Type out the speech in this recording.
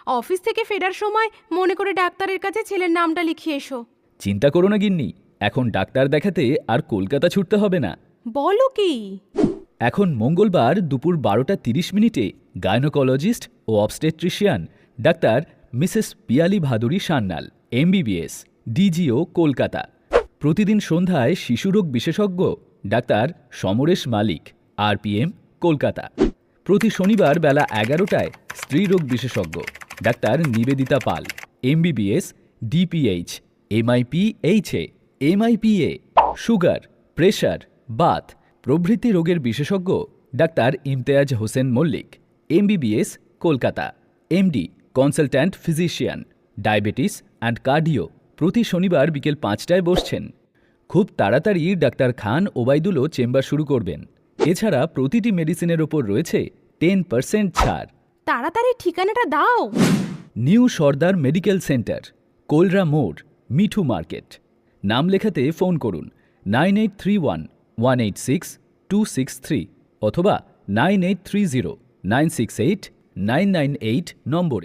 Office থেকে ফেরার সময় মনে করে ডাক্তারের কাছে ছেলের নামটা লিখিয়ে এসো। চিন্তা করো না গিন্নি, এখন ডাক্তার দেখাতে আর কলকাতা ছুটতে হবে না। বলো কি? এখন মঙ্গলবার দুপুর 12:30 গাইনোকোলজিস্ট ও obstetrician doctor Mrs Piyali Bhaduri Sanyal, MBBS, DGO, Kolkata. প্রতিদিন সন্ধ্যায় শিশুরোগ বিশেষজ্ঞ ডাক্তার সমরেশ মালিক, RPM, কলকাতা। প্রতি শনিবার বেলা 11টায় স্ত্রীরোগ বিশেষজ্ঞ doctor Nivedita Pal, MBBS, DPH, MIPHA, MIPA, sugar, pressure, বাত প্রভৃতি রোগের বিশেষজ্ঞ doctor Imtiaz Hossain Mallick, MBBS, Kolkata. MD, consultant physician, diabetes and cardio প্রতি শনিবার বিকেল 5টায় বসছেন। খুব তাড়াতাড়ি ডাক্তার খান ওবায়দুলও চেম্বার শুরু করবেন। এছাড়া প্রতিটি মেডিসিনের ওপর রয়েছে 10% ছাড়। তাড়াতাড়ি ঠিকানাটা দাও। নিউ সর্দার মেডিকেল সেন্টার, কোলরা মোড়, মিঠু মার্কেট। নাম লেখাতে ফোন করুন 9831186263 অথবা 9830968998 নম্বরে।